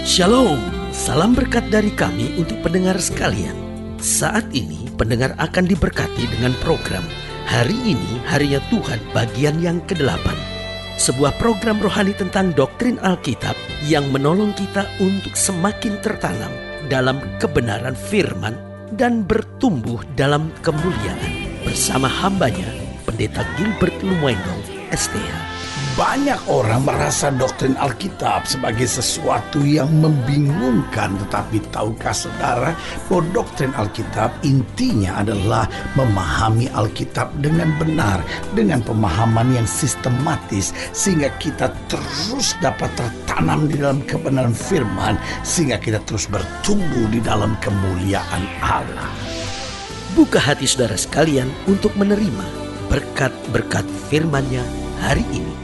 Shalom, salam berkat dari kami untuk pendengar sekalian. Saat ini pendengar akan diberkati dengan program Hari Ini Harinya Tuhan bagian yang ke-8. Sebuah program rohani tentang doktrin Alkitab yang menolong kita untuk semakin tertanam dalam kebenaran firman dan bertumbuh dalam kemuliaan. Bersama hambanya, Pendeta Gilbert Lumendo, STH. Banyak orang merasa doktrin Alkitab sebagai sesuatu yang membingungkan. Tetapi tahukah saudara bahwa doktrin Alkitab intinya adalah memahami Alkitab dengan benar, dengan pemahaman yang sistematis, sehingga kita terus dapat tertanam di dalam kebenaran firman, sehingga kita terus bertumbuh di dalam kemuliaan Allah. Buka hati saudara sekalian untuk menerima berkat-berkat firman-Nya hari ini.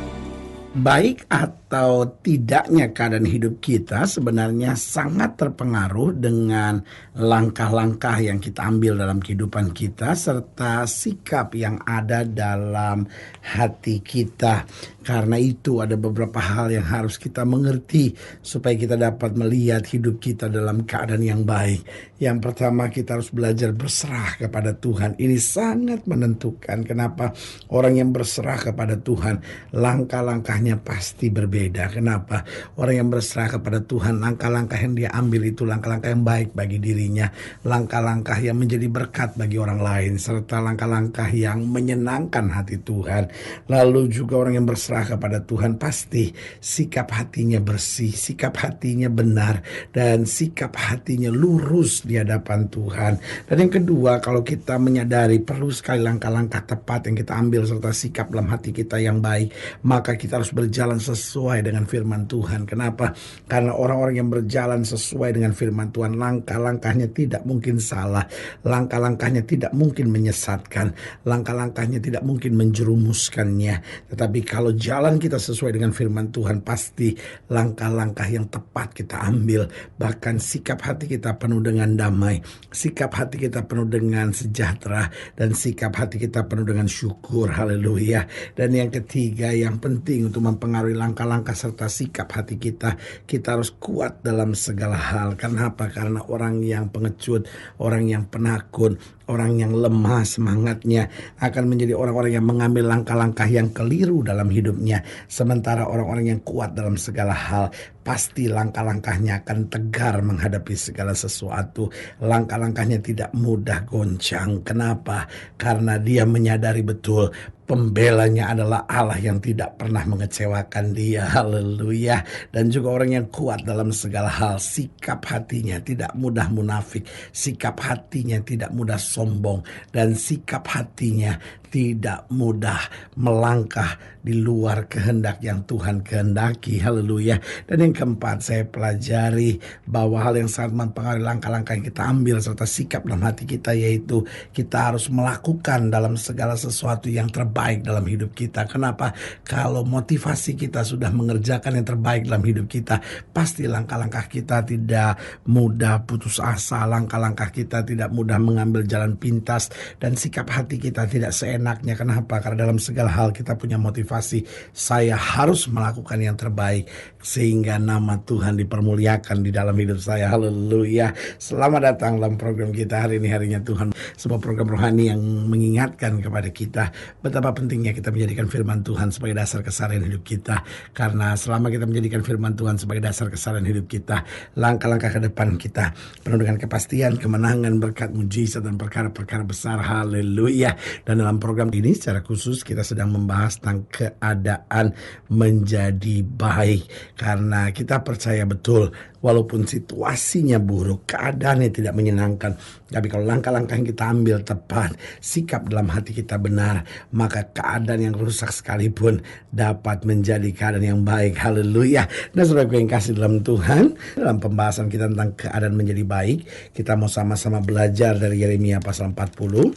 Baik atau tidaknya keadaan hidup kita sebenarnya sangat terpengaruh dengan langkah-langkah yang kita ambil dalam kehidupan kita serta sikap yang ada dalam hati kita. Karena itu ada beberapa hal yang harus kita mengerti supaya kita dapat melihat hidup kita dalam keadaan yang baik. Yang pertama, kita harus belajar berserah kepada Tuhan. Ini sangat menentukan. Kenapa? Orang yang berserah kepada Tuhan, langkah-langkahnya pasti berbeda. Kenapa? Orang yang berserah kepada Tuhan, langkah-langkah yang dia ambil itu langkah-langkah yang baik bagi dirinya, langkah-langkah yang menjadi berkat bagi orang lain, serta langkah-langkah yang menyenangkan hati Tuhan. Lalu juga orang yang berserah kepada Tuhan pasti sikap hatinya bersih, sikap hatinya benar, dan sikap hatinya lurus di hadapan Tuhan. Dan yang kedua, kalau kita menyadari perlu sekali langkah-langkah tepat yang kita ambil serta sikap dalam hati kita yang baik, maka kita harus berjalan sesuai dengan firman Tuhan. Kenapa? Karena orang-orang yang berjalan sesuai dengan firman Tuhan, langkah-langkahnya tidak mungkin salah, langkah-langkahnya tidak mungkin menyesatkan, langkah-langkahnya tidak mungkin menjerumuskannya. Tetapi kalau jalan kita sesuai dengan firman Tuhan, pasti langkah-langkah yang tepat kita ambil. Bahkan sikap hati kita penuh dengan damai, sikap hati kita penuh dengan sejahtera, dan sikap hati kita penuh dengan syukur. Haleluya. Dan yang ketiga yang penting untuk mempengaruhi langkah-langkah serta sikap hati kita, kita harus kuat dalam segala hal. Kenapa? Karena orang yang pengecut, orang yang penakut, orang yang lemah semangatnya akan menjadi orang-orang yang mengambil langkah-langkah yang keliru dalam hidupnya. Sementara orang-orang yang kuat dalam segala hal, pasti langkah-langkahnya akan tegar menghadapi segala sesuatu. Langkah-langkahnya tidak mudah goncang. Kenapa? Karena dia menyadari betul pembelanya adalah Allah yang tidak pernah mengecewakan dia. Haleluya. Dan juga orang yang kuat dalam segala hal, sikap hatinya tidak mudah munafik, sikap hatinya tidak mudah sombong, dan sikap hatinya tidak mudah melangkah di luar kehendak yang Tuhan kehendaki. Haleluya. Dan yang keempat, saya pelajari bahwa hal yang sangat mempengaruhi langkah-langkah yang kita ambil serta sikap dalam hati kita, yaitu kita harus melakukan dalam segala sesuatu yang terbaik dalam hidup kita. Kenapa? Kalau motivasi kita sudah mengerjakan yang terbaik dalam hidup kita, pasti langkah-langkah kita tidak mudah putus asa, langkah-langkah kita tidak mudah mengambil jalan pintas, dan sikap hati kita tidak seenaknya. Kenapa? Karena dalam segala hal kita punya motivasi, saya harus melakukan yang terbaik sehingga nama Tuhan dipermuliakan di dalam hidup saya. Haleluya. Selamat datang dalam program kita hari ini, Harinya Tuhan, sebuah program rohani yang mengingatkan kepada kita betapa pentingnya kita menjadikan firman Tuhan sebagai dasar keseharian hidup kita. Karena selama kita menjadikan firman Tuhan sebagai dasar keseharian hidup kita, langkah-langkah ke depan kita penuh dengan kepastian, kemenangan, berkat, mujizat, dan perkara-perkara besar. Haleluya. Dan dalam program ini secara khusus kita sedang membahas tentang keadaan menjadi baik. Karena kita percaya betul walaupun situasinya buruk, keadaannya tidak menyenangkan, tapi kalau langkah-langkah yang kita ambil tepat, sikap dalam hati kita benar, maka keadaan yang rusak sekalipun dapat menjadi keadaan yang baik. Haleluya. Nah, saudara yang kasih dalam Tuhan, dalam pembahasan kita tentang keadaan menjadi baik, kita mau sama-sama belajar dari Yeremia pasal 40.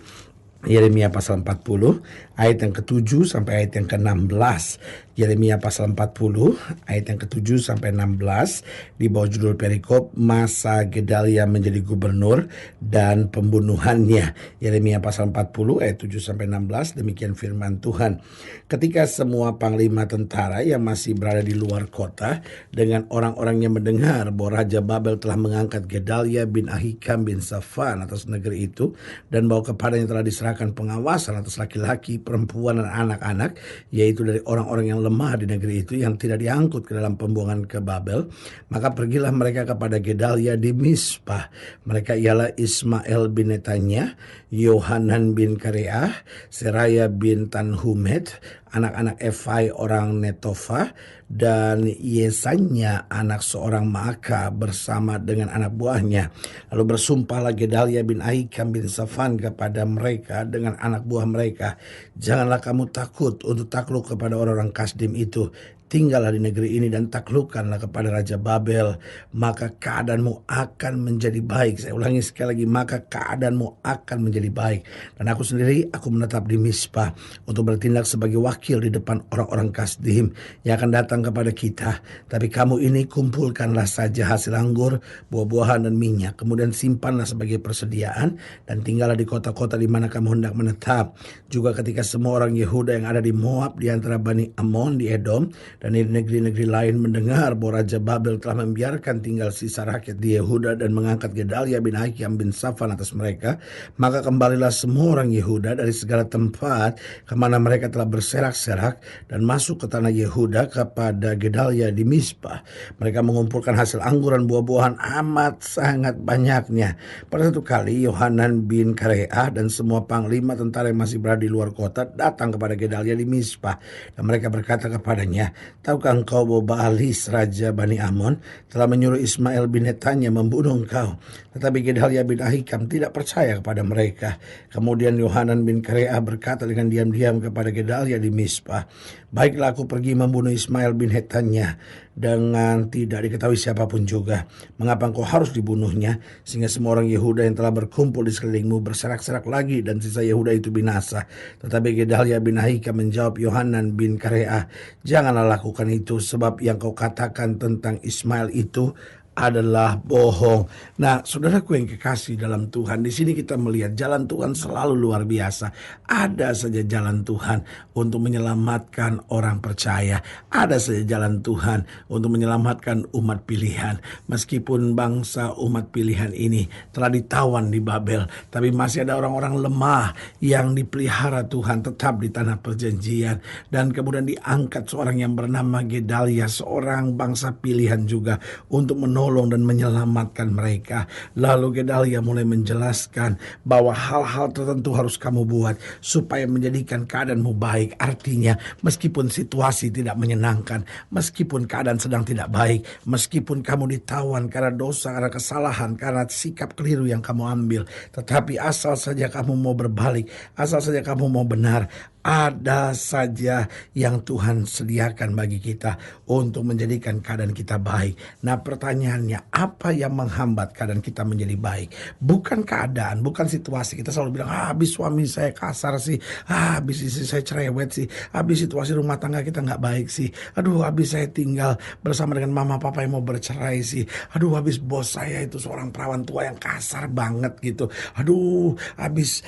Yeremia pasal 40 ayat yang ke-7 sampai ayat yang ke-16. Yeremia pasal 40 ayat yang ke-7 sampai 16 di bawah judul perikop masa Gedalia menjadi gubernur dan pembunuhannya. Yeremia pasal 40 ayat 7 sampai 16, demikian firman Tuhan. Ketika semua panglima tentara yang masih berada di luar kota dengan orang-orang yang mendengar bahwa Raja Babel telah mengangkat Gedalia bin Ahikam bin Safan atas negeri itu dan bahwa kepadanya telah diserahkan pengawasan atas laki-laki, perempuan, dan anak-anak, yaitu dari orang-orang yang lemah di negeri itu yang tidak diangkut ke dalam pembuangan ke Babel, maka pergilah mereka kepada Gedalia di Mizpah. Mereka ialah Ismail bin Netanya, Yohanan bin Kareah, Seraya bin Tanhumet, anak-anak Efai orang Netofa, dan Yesanya anak seorang Maaka bersama dengan anak buahnya. Lalu bersumpahlah Gedalia bin Ahikam bin Safan kepada mereka dengan anak buah mereka, janganlah kamu takut untuk takluk kepada orang-orang Kasdim itu. Tinggallah di negeri ini dan taklukkanlah kepada Raja Babel, maka keadaanmu akan menjadi baik. Saya ulangi sekali lagi, maka keadaanmu akan menjadi baik. Dan aku sendiri, aku menetap di Mizpah untuk bertindak sebagai wakil di depan orang-orang Kasdim yang akan datang kepada kita. Tapi kamu ini kumpulkanlah saja hasil anggur, buah-buahan, dan minyak. Kemudian simpanlah sebagai persediaan dan tinggallah di kota-kota di mana kamu hendak menetap. Juga ketika semua orang Yehuda yang ada di Moab, di antara Bani Amon, di Edom, dan di negeri-negeri lain mendengar bahwa Raja Babel telah membiarkan tinggal sisa rakyat di Yehuda dan mengangkat Gedalia bin Ahikam bin Safan atas mereka, maka kembalilah semua orang Yehuda dari segala tempat kemana mereka telah berserak-serak dan masuk ke tanah Yehuda kepada Gedalia di Mizpah. Mereka mengumpulkan hasil angguran buah-buahan amat sangat banyaknya. Pada satu kali Yohanan bin Kareah dan semua panglima tentara yang masih berada di luar kota datang kepada Gedalia di Mizpah, dan mereka berkata kepadanya, tahukah engkau bahwa Baalis Raja Bani Amon telah menyuruh Ismail bin Netanya membunuh engkau? Tetapi Gedalia bin Ahikam tidak percaya kepada mereka. Kemudian Yohanan bin Kareah berkata dengan diam-diam kepada Gedalia di Mizpah, baiklah aku pergi membunuh Ismail bin Netanya dengan tidak diketahui siapapun juga. Mengapa engkau harus dibunuhnya sehingga semua orang Yehuda yang telah berkumpul di sekelilingmu berserak-serak lagi dan sisa Yehuda itu binasa? Tetapi Gedalia bin Ahikam menjawab Yohanan bin Kareah, janganlah lakukan itu, sebab yang kau katakan tentang Ismail itu adalah bohong. Nah, saudaraku yang kekasih dalam Tuhan, di sini kita melihat jalan Tuhan selalu luar biasa. Ada saja jalan Tuhan untuk menyelamatkan orang percaya. Ada saja jalan Tuhan untuk menyelamatkan umat pilihan. Meskipun bangsa umat pilihan ini telah ditawan di Babel, tapi masih ada orang-orang lemah yang dipelihara Tuhan tetap di tanah perjanjian. Dan kemudian diangkat seorang yang bernama Gedalia, seorang bangsa pilihan juga, untuk menolong dan menyelamatkan mereka. Lalu Gedalia mulai menjelaskan bahwa hal-hal tertentu harus kamu buat supaya menjadikan keadaanmu baik. Artinya meskipun situasi tidak menyenangkan, meskipun keadaan sedang tidak baik, meskipun kamu ditawan karena dosa, karena kesalahan, karena sikap keliru yang kamu ambil, tetapi asal saja kamu mau berbalik, asal saja kamu mau benar, ada saja yang Tuhan sediakan bagi kita untuk menjadikan keadaan kita baik. Nah, pertanyaannya, apa yang menghambat keadaan kita menjadi baik? Bukan keadaan, bukan situasi. Kita selalu bilang, habis suami saya kasar sih, habis istri saya cerewet sih, habis situasi rumah tangga kita nggak baik sih, aduh habis saya tinggal bersama dengan mama papa yang mau bercerai sih, aduh habis bos saya itu seorang perawan tua yang kasar banget gitu, aduh habis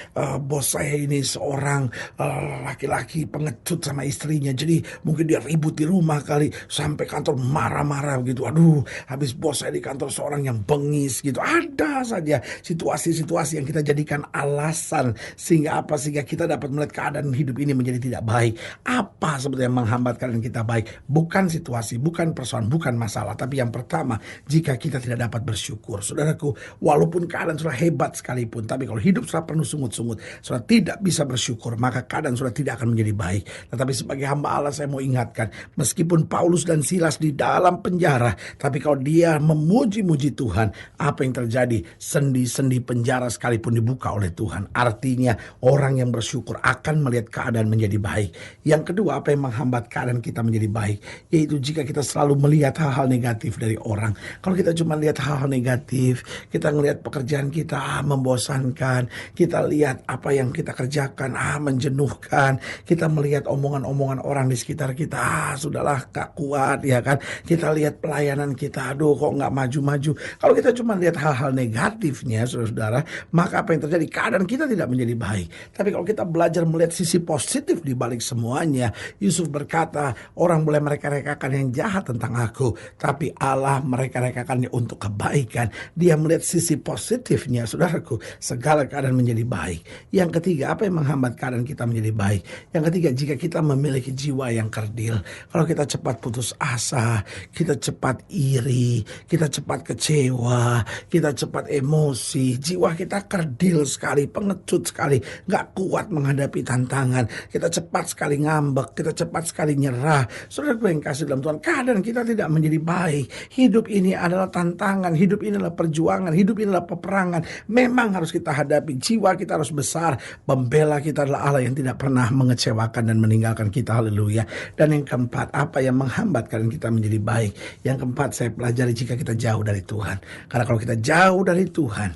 bos saya ini seorang laki-laki pengecut sama istrinya, jadi mungkin dia ribut di rumah kali sampai kantor marah-marah gitu. Aduh, habis bos saya di kantor seorang yang bengis gitu. Ada saja situasi-situasi yang kita jadikan alasan sehingga kita dapat melihat keadaan hidup ini menjadi tidak baik. Apa sebetulnya yang menghambat keadaan kita baik? Bukan situasi, bukan persoalan, bukan masalah, tapi yang pertama, jika kita tidak dapat bersyukur. Saudaraku, walaupun keadaan sudah hebat sekalipun, tapi kalau hidup sudah penuh sungut-sungut, sudah tidak bisa bersyukur, maka keadaan sudah tidak akan menjadi baik. Tetapi sebagai hamba Allah, saya mau ingatkan, meskipun Paulus dan Silas di dalam penjara, tapi kalau dia memuji-muji Tuhan, apa yang terjadi? Sendi-sendi penjara sekalipun dibuka oleh Tuhan. Artinya orang yang bersyukur akan melihat keadaan menjadi baik. Yang kedua, apa yang menghambat keadaan kita menjadi baik? Yaitu jika kita selalu melihat hal-hal negatif dari orang. Kalau kita cuma lihat hal-hal negatif, kita ngelihat pekerjaan kita membosankan, kita lihat apa yang kita kerjakan menjenuhkan, kesulitan, kita melihat omongan-omongan orang di sekitar kita, sudahlah gak kuat ya kan. Kita lihat pelayanan kita, aduh kok gak maju-maju. Kalau kita cuma lihat hal-hal negatifnya saudara-saudara, maka apa yang terjadi? Keadaan kita tidak menjadi baik. Tapi kalau kita belajar melihat sisi positif di balik semuanya, Yusuf berkata, orang boleh mereka-rekakan yang jahat tentang aku, tapi Allah mereka-rekakannya untuk kebaikan. Dia melihat sisi positifnya, saudaraku, segala keadaan menjadi baik. Yang ketiga, apa yang menghambat keadaan kita menjadi baik? Yang ketiga, jika kita memiliki jiwa yang kerdil, kalau kita cepat putus asa, kita cepat iri, kita cepat kecewa, kita cepat emosi, jiwa kita kerdil sekali, pengecut sekali, gak kuat menghadapi tantangan, kita cepat sekali ngambek, kita cepat sekali nyerah. Saudara yang kasih dalam Tuhan, keadaan kita tidak menjadi baik. Hidup ini adalah tantangan, hidup ini adalah perjuangan, hidup ini adalah peperangan. Memang harus kita hadapi, jiwa kita harus besar. Pembela kita adalah Allah yang tidak pernah mengecewakan dan meninggalkan kita, haleluya. Dan yang keempat, apa yang menghambat keadaan kita menjadi baik? Yang keempat, saya pelajari jika kita jauh dari Tuhan. Karena kalau kita jauh dari Tuhan,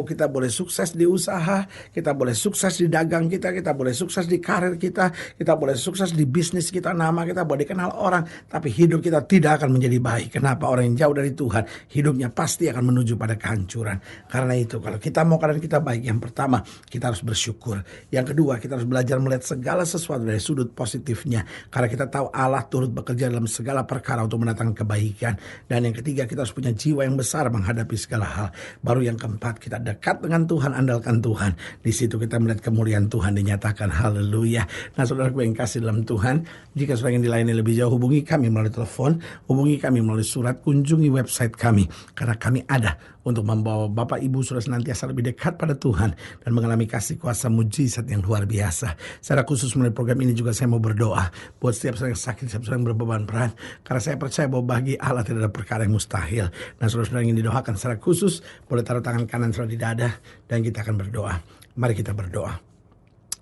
kita boleh sukses di usaha, kita boleh sukses di dagang kita boleh sukses di karir kita boleh sukses di bisnis kita, nama kita boleh dikenal orang, tapi hidup kita tidak akan menjadi baik. Kenapa? Orang yang jauh dari Tuhan, hidupnya pasti akan menuju pada kehancuran. Karena itu, kalau kita mau keadaan kita baik, yang pertama, kita harus bersyukur. Yang kedua, kita harus belajar melihat segala sesuatu dari sudut positifnya. Karena kita tahu Allah turut bekerja dalam segala perkara untuk mendatangkan kebaikan. Dan yang ketiga, kita harus punya jiwa yang besar menghadapi segala hal. Baru yang keempat, kita dekat dengan Tuhan, andalkan Tuhan. Di situ kita melihat kemuliaan Tuhan dinyatakan, haleluya. Nah, saudara yang kasih dalam Tuhan, jika saudara ingin dilayani lebih jauh, hubungi kami melalui telepon, hubungi kami melalui surat, kunjungi website kami. Karena kami ada untuk membawa Bapak Ibu saudara senantiasa lebih dekat pada Tuhan dan mengalami kasih kuasa mujizat yang luar biasa. Secara khusus melalui program ini juga saya mau berdoa buat setiap saudara yang sakit, setiap saudara yang berbeban berat. Karena saya percaya bahwa bagi Allah tidak ada perkara yang mustahil. Nah, saudara-saudara yang ingin didoakan secara khusus, boleh taruh tangan kanan saudara di dada dan kita akan berdoa. Mari kita berdoa.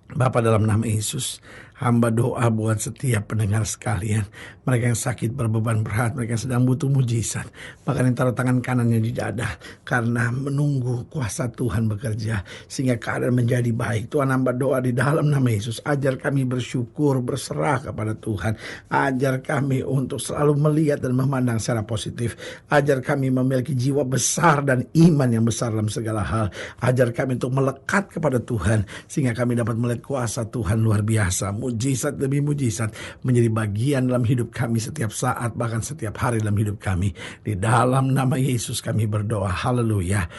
Bapa, dalam nama Yesus, hamba doa buat setiap pendengar sekalian. Mereka yang sakit, berbeban berat, mereka yang sedang butuh mujizat. Bahkan yang taruh tangan kanannya di dada karena menunggu kuasa Tuhan bekerja sehingga keadaan menjadi baik. Tuhan, hamba doa di dalam nama Yesus, ajar kami bersyukur, berserah kepada Tuhan. Ajar kami untuk selalu melihat dan memandang secara positif. Ajar kami memiliki jiwa besar dan iman yang besar dalam segala hal. Ajar kami untuk melekat kepada Tuhan sehingga kami dapat melihat kuasa Tuhan luar biasa. Mujizat demi mujizat menjadi bagian dalam hidup kami setiap saat, bahkan setiap hari dalam hidup kami. Di dalam nama Yesus kami berdoa. Haleluya.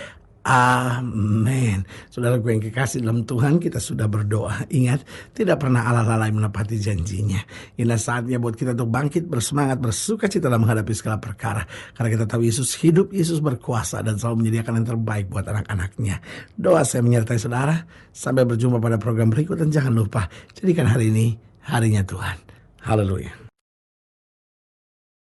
Amin. Saudara gue yang kekasih dalam Tuhan, kita sudah berdoa. Ingat, tidak pernah Allah lalai menepati janjinya. Inilah saatnya buat kita untuk bangkit, bersemangat, bersuka cita dalam menghadapi segala perkara. Karena kita tahu Yesus hidup, Yesus berkuasa dan selalu menyediakan yang terbaik buat anak-anaknya. Doa saya menyertai saudara. Sampai berjumpa pada program berikut dan jangan lupa, jadikan hari ini harinya Tuhan. Haleluya.